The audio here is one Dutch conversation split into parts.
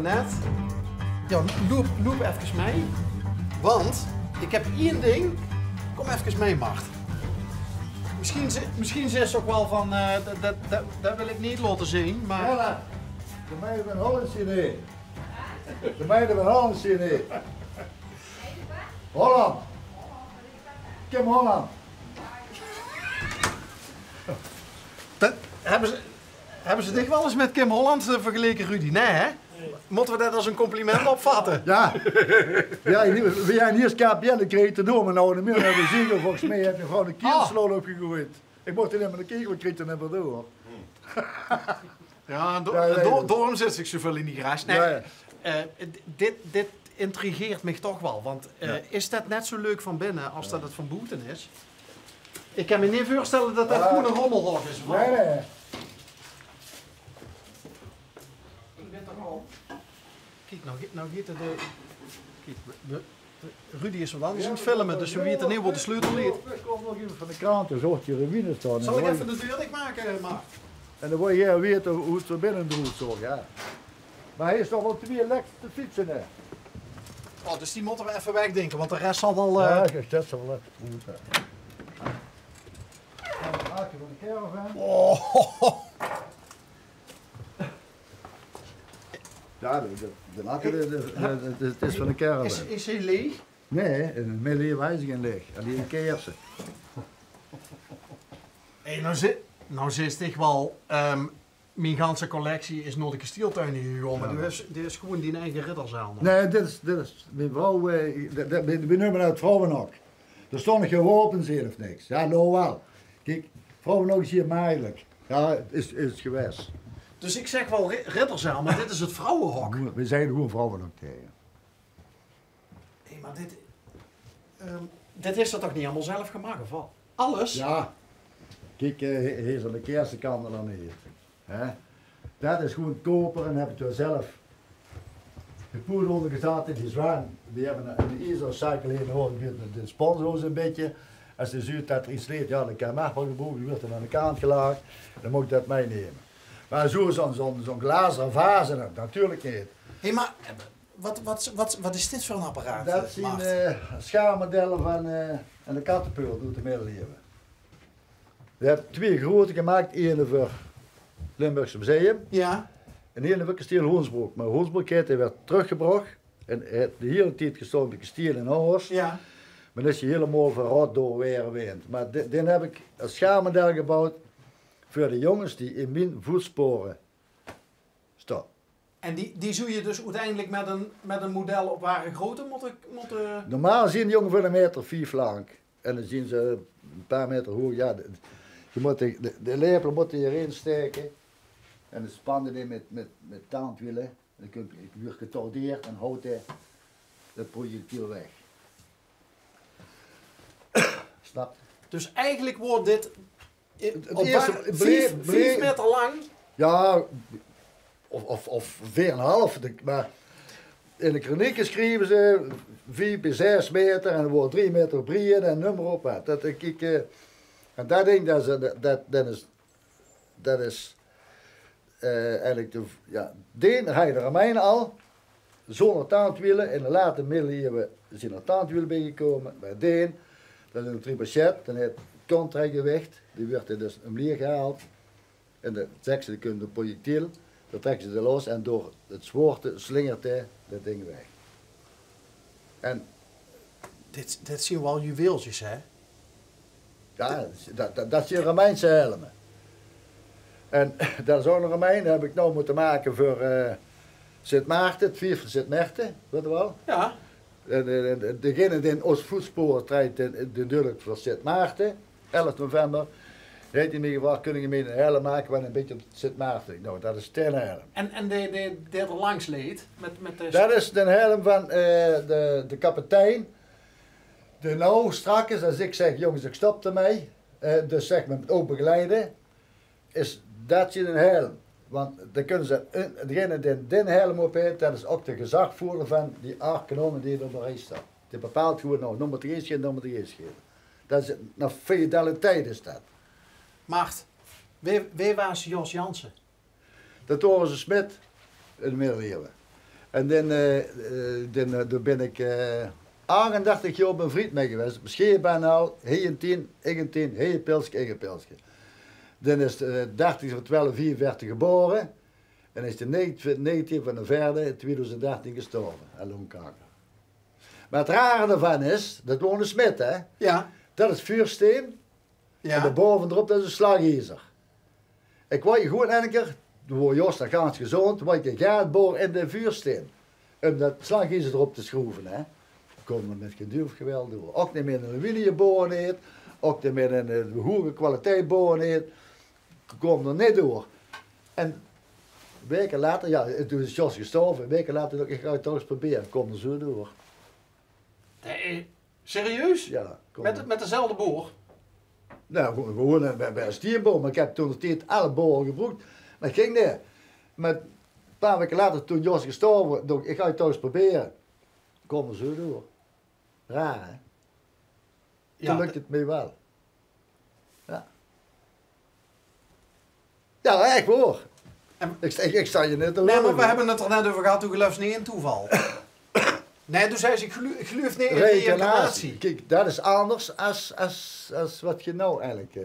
hadden net. Ja, loop even mee. Want ik heb één ding. Kom even mee, Mart. Misschien is het ook wel van, dat wil ik niet laten zien, maar... Ja, de meiden van Holland zien hier. De meiden van Holland zien hier. Holland. Kim Holland. Hebben ze dich wel eens met Kim Holland vergeleken, Rudy? Nee, hè? Moeten we dat als een compliment opvatten? Ja. We zijn hier KPN, dan kreeg je te doen, maar nou in de middag hebben we zien, volgens mij heb je gewoon een kielsloot opgegooid. Ik mocht er niet met een kegel, ik kreeg er net door. Ja, daarom zit ik zoveel in die garage. Nee, dit intrigeert me toch wel, want is dat net zo leuk van binnen als dat het van buiten is? Ik kan me niet voorstellen dat dat gewoon een rommelhok is. Nee. Ik ben toch al... Kijk, nou gaat de... Kijk, Rudy is wat anders aan het filmen, dus we weten niet wat de sleutel ligt. Ik kom nog even van de krant, dan zorgt je ruïne staan. Zal ik even de deur dichtmaken, Mark? En dan wil je weten hoe het er binnen doet, zo, ja. Maar hij is toch wel 2 lekker te fietsen, hè? Oh, dus die moeten we even wegdenken, want de rest zal wel... Ja, dat zal wel even goed zijn. Dan maak je van de caravan. Oh. Ja, het is van de caravan. Is hij leeg? Nee, in het midden is geen leeg. Alleen kersen. Hey, nou zit ik wel... mijn ganse collectie is naar de kasteeltuin gegaan, maar dit is gewoon die eigen ridderzaal. Nee, dit is mijn vrouw, we noemen het vrouwenhok. Er stonden geen wapens in of niks. Ja, nou wel. Kijk, vrouwenhok is hier makkelijk. Ja, is het geweest. Dus ik zeg wel ridderzaal, maar dit is het vrouwenhok. We zijn gewoon vrouwenhok tegen. Hé, maar dit is er toch niet allemaal zelf gemaakt, of wat? Alles? Ja. Kijk, hier is aan de kersenkant dan hier. Hè? Dat is gewoon koper en heb ik er zelf de poeder onder gezet. Die zwaan, die hebben een ISO-cycle heen hoor, de sponsors een beetje. Als je ziet dat er iets leert, ja, dan kan je maar gebogen, die wordt dan aan de kant gelaagd. Dan moet ik dat meenemen. Maar zo'n glazen vazen, natuurlijk niet. Hé, maar wat is dit voor een apparaat? Dat zijn schaalmodellen van de kattenpeul doet de middeleeuwen. We hebben 2 grote gemaakt, één voor het Limburgse Museum. Ja. En één voor kasteel Hoensbroek. Maar Hoensbroek werd teruggebracht en het de hele tijd gestaan op kasteel in Aarhus. Ja. Maar dat is helemaal verrot door weer en wind. Maar dit heb ik als schaalmodel gebouwd voor de jongens die in mijn voetsporen staan. En die zou je dus uiteindelijk met een model op ware grootte moeten... Normaal zien jongen van 1,4 meter lang. En dan zien ze een paar meter hoog. Ja, je moet de lepel moet je hierin steken. En dan spannen die met tandwielen. En dan kun je weer getordeerd en houdt dat projectiel weg. Snap? Dus eigenlijk wordt dit Het eerste 5 meter lang. Ja, of 4,5. Maar in de kronieken schrijven ze 4 bij 6 meter en er wordt 3 meter breed en nummer op. En dat ding, dat is eigenlijk ga je de Romeinen al, zonder tandwielen. In de late middeleeuwen zijn er tandwielen bijgekomen. Bij Deen, dat is een tribachet, dan heeft het contragewicht, die werd er dus omleer gehaald. En dan zeggen ze, kunnen een projectiel, dan trekken ze er los en door het zwoord slingert dat ding weg. En Dit zien wel juweeltjes, hè? ja, dat zijn Romeinse helmen. En dat is ook een Romein, dat heb ik nou moeten maken voor Sint Maarten, het vier van Sint Maarten, weet je wel? Ja. Degene die in ons voetsporen treedt, de duidelijk voor Sint Maarten, 11 november. Heeft hij me gevraagd, kunnen je me een helm maken wat een beetje op Sint Maarten? Nou, dat is een helm. En de er langs leed? Met de... Dat is de helm van de kapitein. De nou strak is, als ik zeg, jongens, ik stop ermee. Dus zeg met open geleiden. Is dat je een helm. Want dan kunnen ze, degene die een helm op heeft, dat is ook de gezagvoerder van die 8 kanonnen die er doorheen staan. Die bepaalt gewoon, nou, nummer 3 is nummer 3 is geen. Dat is, nou, feudaliteit is dat. Maart, wie was Jos Jansen? Dat was een smid in de middeleeuwen. En dan ben ik 38 jaar op mijn vriend mee geweest. Misschien ben al, hij een 10, ik een 10, hij een pilsje, ik een pilsje. Dan is de 30 van 12, 44 geboren. En is de 19 van de verde 2013 gestorven aan longkanker. Maar het rare daarvan is, dat woonde Smit, hè? Ja. Dat is vuursteen. Ja. En daarbovenop, dat is een slagijzer. Ik wou je gewoon een keer, door Jos naar Gaans gezond, wou ik een gaat boren in de vuursteen. Om dat slagijzer erop te schroeven, hè. Komen we met geduwd geweld door. Ook niet meer een aluminiumboren heet, ook niet meer een hoge kwaliteit boren heet. Komen er niet door. En weken later, ja, toen is Jos gestorven, weken later dacht ik, ga het toch eens proberen. Kom er zo door. Nee, serieus? Ja. Met dezelfde boor? Nou, gewoon bij een stierboom. Maar ik heb toen nog steeds alle boren gebruikt. Maar het ging niet. Maar een paar weken later, toen Jos gestorven, dacht ik, ga het toch eens proberen. Kom er zo door. Raar, hè? Toen lukt het me wel. Ja. Ja, echt hoor. Ik sta je net te nee, maar we hebben het er net over gehad, toen geloof niet in toeval. Nee, toen zei ze, ik geloof niet in reïncarnatie. Kijk, dat is anders als wat je nou eigenlijk...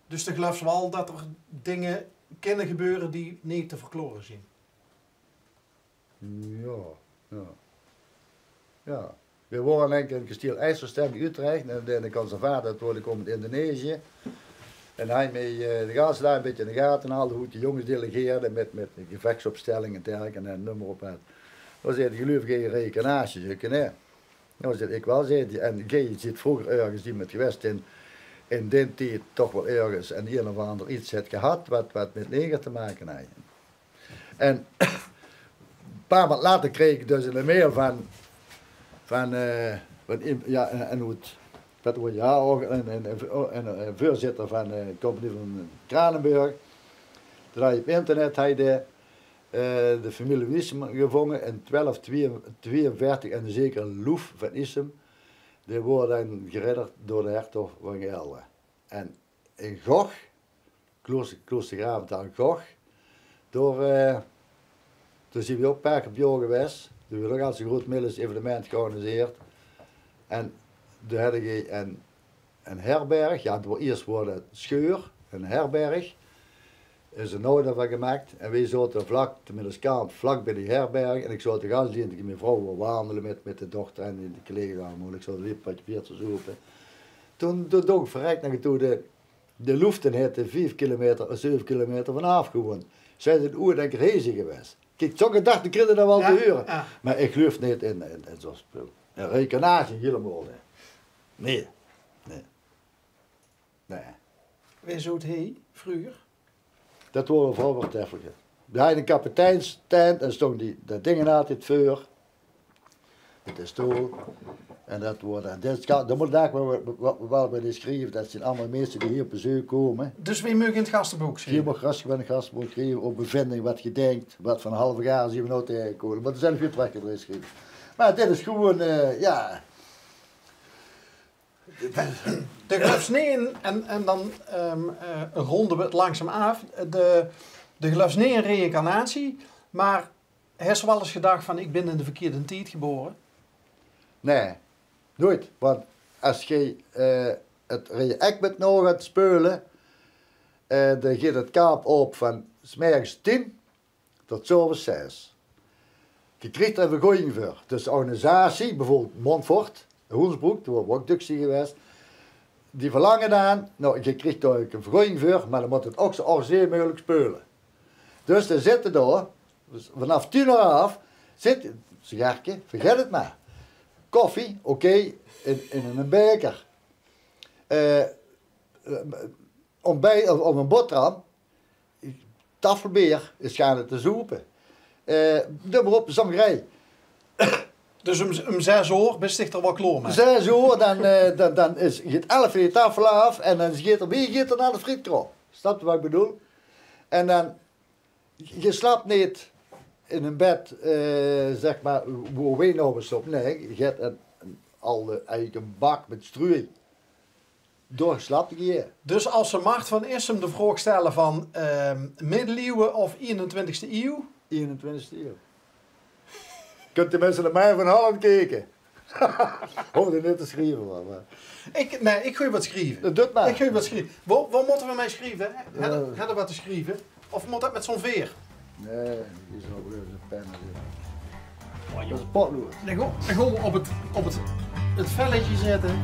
Dus de geloof wel dat er dingen kunnen gebeuren die niet te verkloren zijn. Ja. We wonen denk ik in het kasteel IJsselstein in Utrecht. En de conservator, dat wordt komt in Indonesië. En hij mee de gasten daar een beetje in de gaten haalde, hoe de jongens delegeerden met gevechtsopstellingen en dergelijke en een nummer op had. Dan zei hij, geloof geen reïncarnatie, je kan hè. Nou zei ik wel, zei hij, en je ziet vroeger ergens die met geweest in die tijd toch wel ergens en een of ander iets heeft gehad wat met leger te maken had. En een paar maanden later kreeg ik dus een mail van ja, en hoe het, dat wordt ja ook een voorzitter van de compagnie van Kranenburg. Dat hij op internet de familie van Issem gevangen in 1242 en zeker Loef van Issem. Die worden geredderd door de hertog van Gelre. En in Goch, Kloostergraventaal Goch, toen zijn we ook een paar keer op jou geweest. Toen hebben we ook als een groot middels evenement georganiseerd. En toen had ik een herberg, ja, eerst wordt het scheur, een herberg. Er is een nood van gemaakt en wij zaten vlak bij die herberg en ik zat de gast zien, ik mijn vrouw wandelen met de dochter en de collega allemaal, ik zat een patje biertjes open. Toen dook ik verrekt naar toe de Loeften heette 5 kilometer, 7 kilometer vanaf gewoon. Zij zijn oer denk ik reizen geweest. Kijk, zo'n gedachte kregen dat wel te horen. Ja. Maar ik geloof niet in zo'n spul. Een reïncarnatie helemaal niet. Nee. Wie zou het heen, vroeger? Dat waren vrouwenverteffelijke. Bij een kapiteinstent en stond dat dingen altijd voor. Met de stoel. En dat wordt dan moet ik wel bij de schrijven, dat zijn allemaal mensen die hier op bezoek komen. Dus wie mag in het gastenboek schrijven? Je mag in het gastenboek schrijven, op bevinding wat je denkt, wat van een halve jaar zien we nou tegenkomen. Maar er zijn veel trekken erin geschreven. Maar dit is gewoon, ja. De geloofsnee en dan ronden we het langzaam af. De geloofsnee en reïncarnatie, maar heb je wel eens gedacht van ik ben in de verkeerde tijd geboren? Nee, nooit. Want als je het reëct met nog gaat spelen, dan gaat het kaap op van 's morgens 10 tot 's avonds 6. Je krijgt er een vergoeding voor. Dus de organisatie, bijvoorbeeld Montfort, Hoensbroek, daar waren we ook ductie geweest, die verlangen dan, nou je krijgt daar een vergoeding voor, maar dan moet het ook zo orzeer mogelijk spelen. Dus dan zitten daar, dus vanaf 10 uur af, zit sigaretje, vergeet het maar. Koffie, oké, in een beker. Ontbijt of een boterham, tafelbeer is gaan te zoepen. Doe maar op de zangerij. Dus om 6 uur ben je er wel klaar mee? 6 uur, dan is het 11 uur tafel af en dan gaat er naar de frietkrop. Snap je wat ik bedoel? En dan, je slaapt niet in een bed, zeg maar, waar wij nou bestoppen. Nee, je hebt eigenlijk een bak met strui. Doorgeslapt je. Dus als ze Mart van Issem de vraag stellen van middeleeuwen of 21e eeuw? 21e eeuw. Kunt de mensen naar mij van Holland kijken? Hoefde niet te schrijven, maar. Ik ga je wat schrijven. Dat doet maar. Ik ga je wat schrijven. Waar moeten we mij schrijven? Hadden wat te schrijven? Of moet dat met zo'n veer? Nee, die is wel een pen. Dat is een potlood. Dan gaan we op het velletje zetten.